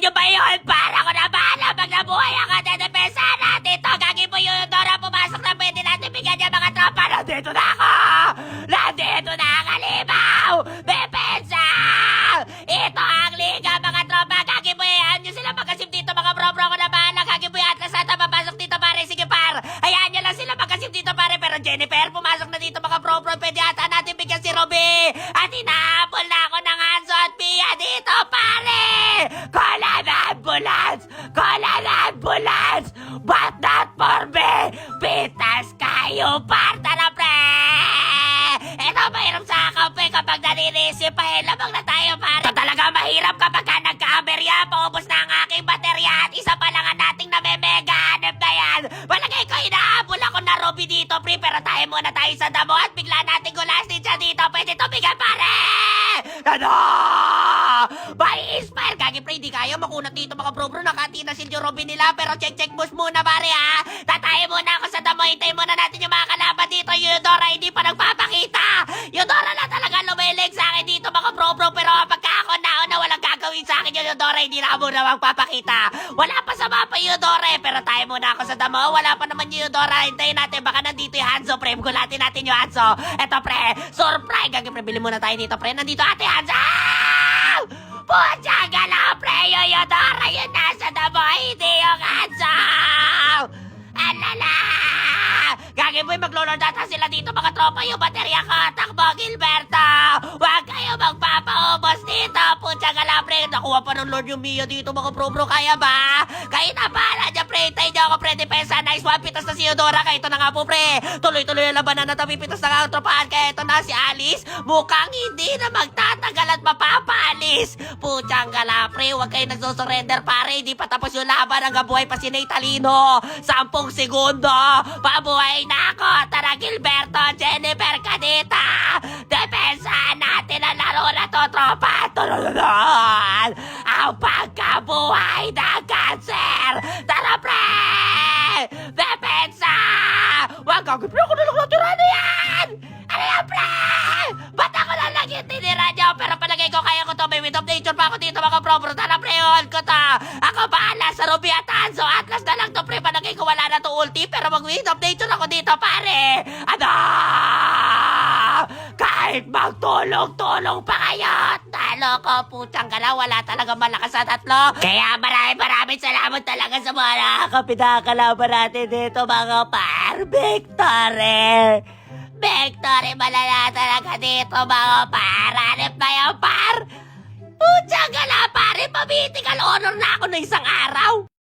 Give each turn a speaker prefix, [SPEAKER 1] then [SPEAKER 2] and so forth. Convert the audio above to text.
[SPEAKER 1] nyo ba yun? Para ko na bahala pag nabuhay ang kadedepensa natin to. Gagi po yung Dora pumasok na pwede natin bigyan niya mga tropa. Nandito na ako! Nandito na ang halimaw! Depensa! Ito ang liga mga tropa. Gagi po yan nyo sila magkasip dito mga bro-bro ko na bahala. Gagi po yung Atlas Ata papasok dito pare. Sige par, hayaan nyo lang sila magkasip dito pare. Pero Jennifer pumasok na dito mga bro-bro. Pwede ata natin bigyan si Robby. At inahabol na ako ng Hanzo at Pia dito pare. Call an ambulance! Call an ambulance! But not for me! Pitas kayo par. Tara pre! Ito mahirap sa akampi kapag naninisip pa lamang na tayo pare. Ito talaga mahirap kapag ka nagka-aberya. Paubos na ang aking baterya at isa pa lang ang nating namemega hanep na yan. Palagay ko inahabol ako na Robby dito pre. Pero tayo muna tayo sa damo at bigla natin gulastin siya dito. Pwede tumigan pare! Ano? May inspire! Gagi pre, di kaya makunat dito mga bro-bro. Nakati na si Robby nila. Pero check boss muna pare ha. Tatayo muna ako sa damo. Hintayin muna natin yung mga kalaban dito. Eudora hindi pa nagpapakita. Eudora na talaga lumilig sa akin dito mga bro-bro. Pero pagka ako nauna walang gagawin sa akin yung Eudora. Hindi na muna magpapakita. Wala pa sa mapa Eudora. Pero tayo muna ako sa damo. Wala pa naman yung Eudora. Hintayin natin. Baka nandito yung Hanzo pre. Gulatin natin yung Hanzo. Eto pre. Surprise. Gagi pre. Bili muna tayo dito pre. Nandito ate Hanzo. Pucha gala pre. Yung Eudora yun nasa damo. Hindi yung Hanzo. Alala. Gagi boy, maglolord ata sila dito mga tropa. Yung baterya ko, takbo Gilberto. Huwag kayo magpapaubos dito. Pucha gala pre. Nakuha pa ng Lord yung Mia dito mga bro-bro. Kaya ba? Kaya na pala dyan pre. Tayo niyo ako pre. Depensa. Nice one. Pitas na si Eudora. Kaya ito na nga po pre. Tuloy-tuloy ang labanan na tabi-pitas na nga ang tropahan. Kaya ito na si Alice. Mukhang hindi na magtatagal at mapapaalis. Pucha gala pre. Huwag kayo nagsusurrender pare. Hindi pa tapos yung laban. Hanggang buhay pa si Nate Talino. 10 segundo. Pabuhay na ako. Tara Gilberto. Jennifer Cadita. Depensa natin ang laro na to tropa. Tulungan ang pagkabuhay ng cancer. Tara pre. Depensa. Wag gagawin pre. Ako na lang natira na yan. Ano yan pre? Ba't ako na lang yung tinira niyo? Pero palagay ko kaya ko to. May with of nature pa ako dito mga bro-bro. Tara pre. Hold ko to. Ako bahala sa Robby at Hanzo. Atlas na lang to pre. Palagay ko wala na to ulti. Pero mag with of nature ako dito pare. Ano? Kahit magtulong-tulong pa kayo. Talo ko putang gala. Wala talaga malakas sa tatlo. Kaya maraming salamat talaga sa mga nakakapinakalaban natin dito mga par. Victory! Victory malala talaga dito mga par. Hanip na yung par. Putang gala pare. Mabitigal honor na ako ng isang araw.